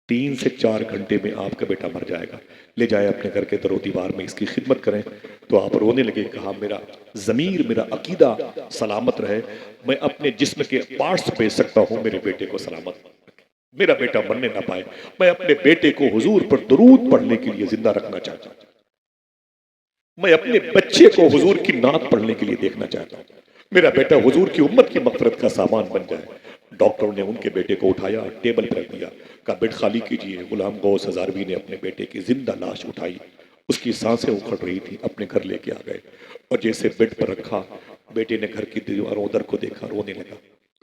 3 से 4 घंटे में आपका बेटा मर जाएगा, ले जाए अपने घर के दरो दीवार में इसकी खिदमत करें। तो आप रोने लगे। कहा मेरा ज़मीर, मेरा अकीदा सलामत रहे, मैं अपने जिस्म के पार्ट्स बेच सकता हूँ, मेरे बेटे को सलामत, मेरा बेटा मरने ना पाए। मैं अपने बेटे को हुजूर पर दरूद पढ़ने के लिए जिंदा रखना चाहता हूँ, मैं अपने बच्चे को हुजूर की नात पढ़ने के लिए देखना चाहता हूँ, मेरा बेटा हुजूर की उम्मत की मगफरत का सामान बन जाए। डॉक्टर ने उनके बेटे को उठाया, टेबल पर रख दिया, कहा बेड खाली कीजिए। गुलाम गौस हजारवी ने अपने बेटे की जिंदा लाश उठाई, उसकी सांसें उखड़ रही थी, अपने घर लेके आ गए, और जैसे बेड पर रखा, बेटे ने घर की दीवारों उधर को देखा, रोने लगा।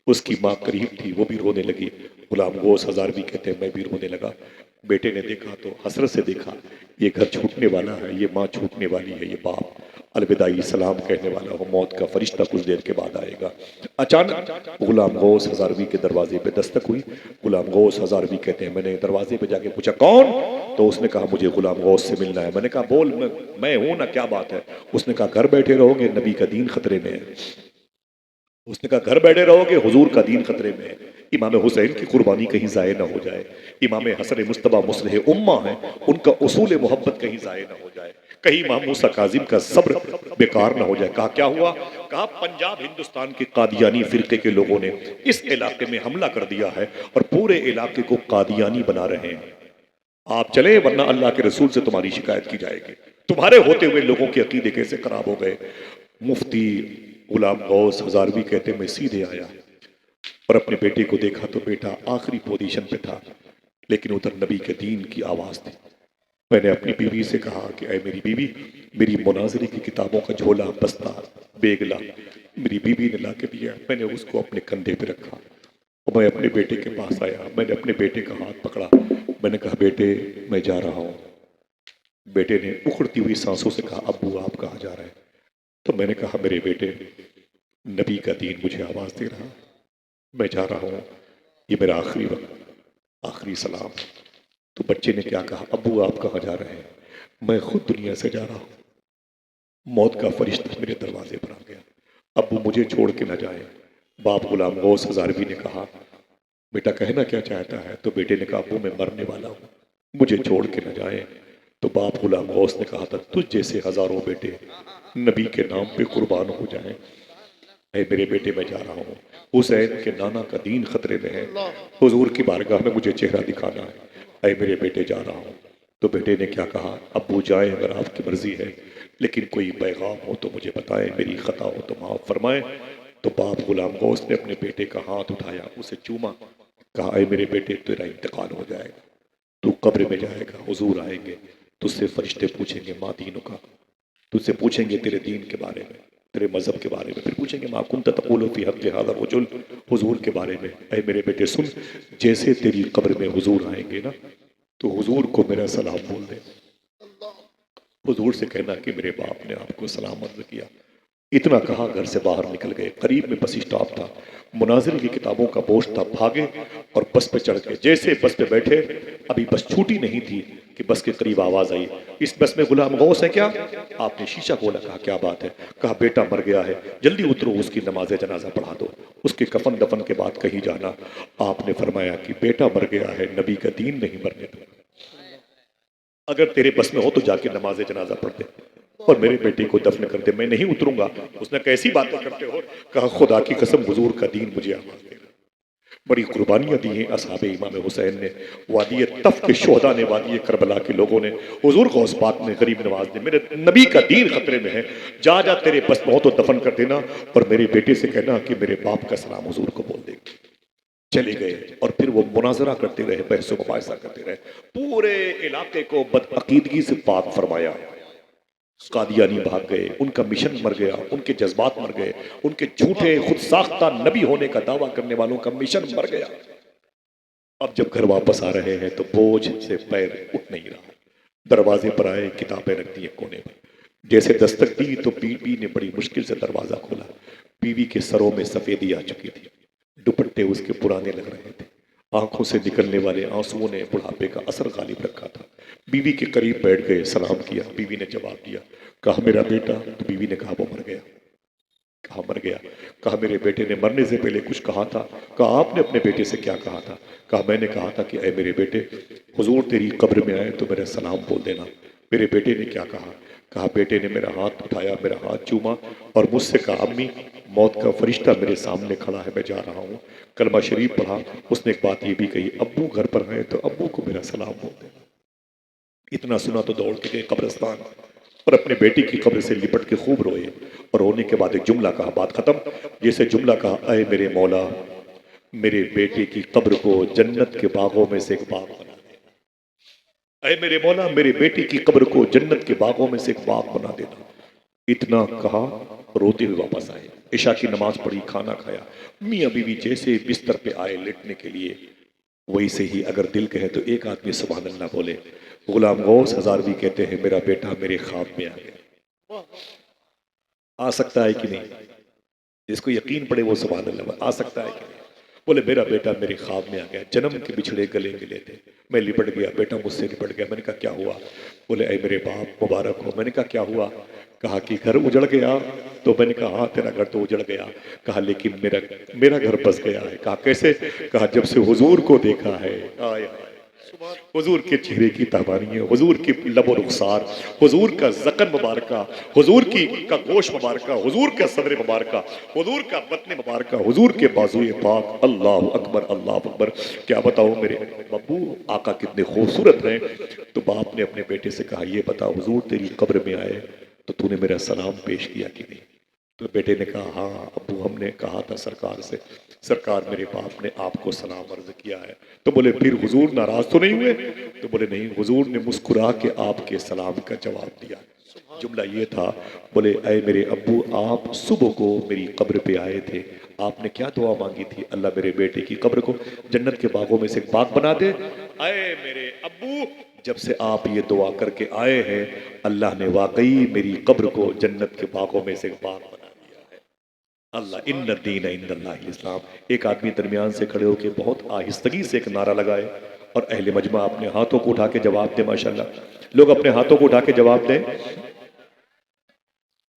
उसकी माँ करीब थी, वो भी रोने लगी। गुलाम गौस हजारवी कहते हैं, मैं भी रोने लगा। बेटे ने देखा तो हसरत से देखा, ये घर छूटने वाला है, ये माँ छूटने वाली है, ये बाप अलविदाई सलाम कहने वाला हो, मौत का फरिश्ता कुछ देर के बाद आएगा। अचानक गुलाम गौस हजारवी के दरवाजे पे दस्तक हुई। गुलाम गौस हजारवी कहते हैं, मैंने दरवाजे पे जाके पूछा कौन? तो उसने कहा मुझे गुलाम गौस से मिलना है। मैंने कहा बोल, मैं हूं ना, क्या बात है? उसने कहा घर बैठे रहोगे, नबी का दीन खतरे में है। उसने कहा घर बैठे रहोगे, हुजूर का दीन खतरे में है, इमाम हुसैन की कुर्बानी कहीं जाए ना हो जाए, इमाम हसन मुस्तबा मुस्लिह उम्मा है, उनका उसूल मोहब्बत कहीं जाए ना हो जाए, कहीं इमाम मूसा काजिम का सब्र बेकार ना हो जाए। कहा क्या हुआ? कहा पंजाब हिंदुस्तान के कादियानी फिरके के लोगों ने इस इलाके में हमला कर दिया है और पूरे इलाके को कादियानी बना रहे हैं, आप चले वरना अल्लाह के रसूल से तुम्हारी शिकायत की जाएगी। तुम्हारे होते हुए लोगों के अकीदे कैसे खराब हो गए। मुफ्ती गुलाम गौस हजारवी कहते मैं सीधे आया और अपने बेटे को देखा तो बेटा आखिरी पोजीशन पे था, लेकिन उधर नबी के दीन की आवाज थी। मैंने अपनी बीवी से कहा कि ऐ मेरी बीवी, मेरी मुनाजरी की किताबों का झोला, बस्ता, बेगला मेरी बीवी ने ला के दिया। मैंने उसको अपने कंधे पे रखा और मैं अपने बेटे के पास आया। मैंने अपने बेटे का हाथ पकड़ा, मैंने कहा बेटे मैं जा रहा हूँ। बेटे ने उखड़ती हुई सांसों से कहा अब्बू आप कहाँ जा रहे हैं? तो मैंने कहा मेरे बेटे, नबी का दीन मुझे आवाज दे रहा, मैं जा रहा हूँ, ये मेरा आखिरी वक्त, आखिरी सलाम। तो बच्चे ने क्या कहा, अब्बू आप कहाँ जा रहे हैं? मैं खुद दुनिया से जा रहा हूँ, मौत का फरिश्ता मेरे दरवाजे पर आ गया, अब्बू मुझे छोड़ के न जाए। बाप गुलाम गौस हजारवी ने कहा बेटा कहना क्या चाहता है? तो बेटे ने कहा अब्बू मैं मरने वाला हूँ, मुझे छोड़ के न जाए। तो बाप गुलाम गौस ने कहा था तुझ जैसे हजारों बेटे नबी के नाम पे कुर्बान हो जाएं। ऐ मेरे बेटे मैं जा रहा हूँ, हुसैन के नाना का दीन खतरे में है, हुजूर की बारगाह में मुझे चेहरा दिखाना है। ऐ मेरे बेटे जा रहा हूँ। तो बेटे ने क्या कहा, अब्बू जाए अगर आपकी मर्जी है, लेकिन कोई पैगाम हो तो मुझे बताएं, मेरी खता हो तो माफ फरमाएं। तो बाप गुलाम गौस ने अपने बेटे का हाथ उठाया, उसे चूमा, कहा ऐ मेरे बेटे तेरा इंतकाल हो जाएगा, तू कब्र में जाएगा, हुजूर आएंगे, तुझसे फरिश्ते पूछेंगे माँ दीनों का, तुझसे पूछेंगे तेरे दीन के बारे में, तेरे मजहब के बारे में, फिर पूछेंगे माँ कुंत तक़ूलु फ़ी हक़्क़ि हाज़ा रजुल, हुजूर के बारे में। ऐ मेरे बेटे सुन, जैसे तेरी कब्र में हुजूर आएंगे ना, तो हुजूर को मेरा सलाम बोल दे, हुजूर से कहना कि मेरे बाप ने आपको सलाम अर्ज़ किया। इतना कहा घर से बाहर निकल गए। करीब में बस स्टॉप था, मुनाजिर की किताबों का बोझ था, भागे और बस पे चढ़ गए। जैसे बस पे बैठे, अभी बस छूटी नहीं थी कि बस के करीब आवाज आई, इस बस में गुलाम गौस है क्या? आपने शीशा खोला, कहा क्या बात है? कहा बेटा मर गया है, जल्दी उतरो, उसकी नमाज जनाजा पढ़ा दो, उसके कफन दफन के बाद कहीं जाना। आपने फरमाया कि बेटा मर गया है, नबी का दीन नहीं मरने दूंगा, अगर तेरे बस में हो तो जाके नमाज जनाजा पढ़ दे और मेरे बेटे को दफन कर दे, मैं नहीं उतरूंगा। उसने कैसी बातें करते हो? कहा खुदा की कसम हुजूर का दीन मुझे आवाज देगा। बड़ी कुर्बानियां दी हैं असहाबे इमाम हुसैन ने, वादी तफ के शोहदा ने, वादी करबला के लोगों ने, हुजूर गौस पाक ने, गरीब नवाज ने, मेरे नबी का दीन खतरे में है, जा जा तेरे बस में हो तो दफन कर देना और मेरे बेटे से कहना कि मेरे बाप का सलाम हुजूर को बोल दे। चले गए और फिर वो मुनाजरा करते रहे, बहसो मुबाहिसा करते रहे, पूरे इलाके को बदअकीदगी से पाक फरमाया। कादियानी भाग गए, उनका मिशन मर गया, उनके जज्बात मर गए, उनके झूठे खुद साख्ता नबी होने का दावा करने वालों का मिशन मर गया। अब जब घर वापस आ रहे हैं तो बोझ से पैर उठ नहीं रहा। दरवाजे पर आए, किताबें रख दी कोने पर। जैसे दस्तक दी तो बीवी ने बड़ी मुश्किल से दरवाजा खोला। बीवी के सरों में सफेदी आ चुकी थी, दुपट्टे उसके पुराने लग रहे थे, आंखों से निकलने वाले आंसुओं ने बुढ़ापे का असर गालिब रखा था। बीवी के करीब बैठ गए, सलाम किया। बीवी ने जवाब दिया, कहा मेरा बेटा। तो बीवी ने कहा वो मर गया। कहा मर गया। कहा मेरे बेटे ने मरने से पहले कुछ कहा था। कहा आपने अपने बेटे से क्या कहा था। कहा मैंने कहा था कि ऐ मेरे बेटे, हुजूर तेरी कब्र में आए तो मेरा सलाम बोल देना। मेरे बेटे ने क्या कहा। कहा बेटे ने मेरा हाथ उठाया, मेरा हाथ चूमा और मुझसे कहा अम्मी, मौत का फरिश्ता मेरे सामने खड़ा है, मैं जा रहा हूँ। कलमा शरीफ पढ़ा। उसने एक बात ये भी कही, अब्बू घर पर है तो अब्बू को मेरा सलाम बोल देना। इतना सुना तो दौड़ के गए कब्रिस्तान और अपने बेटी की कब्र से लिपट के खूब रोए और रोने के बाद एक जुमला कहा, बात खत्म। जैसे जुमला कहा, अय मेरे मौला, मेरे बेटे की कब्र को जन्नत के बागों में से एक बाग बना देना। अय मेरे मौला, मेरे बेटी की कब्र को जन्नत के बागों में से एक बाग बना देना। इतना कहा, रोते हुए वापस आए, इशा की नमाज पढ़ी, खाना खाया। मियाँ बीवी जैसे बिस्तर पे आए लेटने के लिए, वैसे ही अगर दिल कहे तो एक आदमी सुभान अल्लाह बोले। गुलाम गौस हजारवी कहते हैं, मेरा बेटा मेरे ख्वाब में आ गया। आ सकता है कि नहीं? जिसको यकीन पड़े वो सुभान अल्लाह। आ सकता है कि नहीं? बोले मेरा बेटा मेरे ख्वाब में आ गया, जन्म के बिछड़े गले मिले थे, मैं लिपट गया, बेटा मुझसे लिपट गया। मैंने कहा क्या हुआ। बोले ऐ मेरे बाप मुबारक हो। मैंने कहा क्या हुआ। कहा कि घर उजड़ गया। तो मैंने कहा हाँ तेरा घर तो उजड़ गया। कहा लेकिन मेरा घर बस गया है। कहा कैसे। कहा जब से हुजूर को देखा है, आए हुजूर के चेहरे की ताबानियां, हुजूर की लबो रुखसार, हुजूर का जकन मुबारका, हुजूर की का गोश मुबारका, हुजूर का सदर मुबारका, हुजूर का बतन मुबारका, हुजूर के बाजुए पाक, अल्लाह अकबर अल्लाह अकबर। क्या बताओ मेरे बब्बू आका कितने खूबसूरत हैं। तो बाप ने अपने बेटे से कहा ये बता, हुजूर तेरी कब्र में आए तो तूने मेरा सलाम पेश किया कि नहीं। तो बेटे ने कहा हाँ अब्बू, हमने कहा था सरकार से, सरकार मेरे बाप ने आपको सलाम अर्ज किया है। तो बोले फिर हुजूर नाराज तो नहीं हुए। तो बोले नहीं, हुजूर ने मुस्कुरा के आपके सलाम का जवाब दिया। जुमला ये था, बोले ऐ मेरे अब्बू, आप सुबह को मेरी कब्र पे आए थे, आपने क्या दुआ मांगी थी। अल्लाह मेरे बेटे की कब्र को जन्नत के बागों में से एक बाग बना दे। ऐ मेरे अब्बू, जब से आप ये दुआ करके आए हैं, अल्लाह ने वाकई मेरी कब्र को जन्नत के बागों में से एक बाग बना दिया है। अल्लाह इन्न दीन इंदल्लाहिल इस्लाम। एक आदमी दरमियान से खड़े होकर बहुत आहिस्तगी से एक नारा लगाए और अहले मजमा अपने हाथों को उठा के जवाब दे। माशाल्लाह लोग अपने हाथों को उठा के जवाब दें।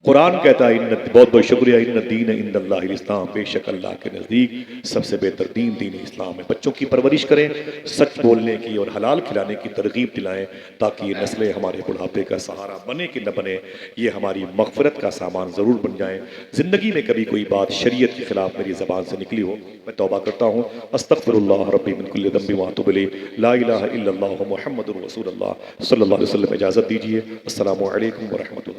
कुरान कहता है बहुत बहुत शुक्रिया, इन्न दीन इंदल्लाहिल इस्लाम, बेशक अल्लाह के नज़दीक सबसे बेहतर दीन दीन इस्लाम है। बच्चों की परवरिश करें, सच बोलने की और हलाल खिलाने की तरगीब दिलाएं, ताकि ये नस्लें हमारे बुढ़ापे का सहारा बने कि न बने, ये हमारी मगफरत का सामान ज़रूर बन जाएं। ज़िंदगी में कभी कोई बात शरीयत के खिलाफ मेरी ज़बान से निकली हो, मैं तौबा करता हूँ, अस्तगफिरुल्लाह रब्बी मिन कुल्लि ज़ंबि व अतूबु इलैह, ला इलाहा इल्लल्लाह मुहम्मदुर रसूलुल्लाह सल्लल्लाहु अलैहि वसल्लम। इजाज़त दीजिए। अस्सलामु अलैकुम व रहमतुल्लाह।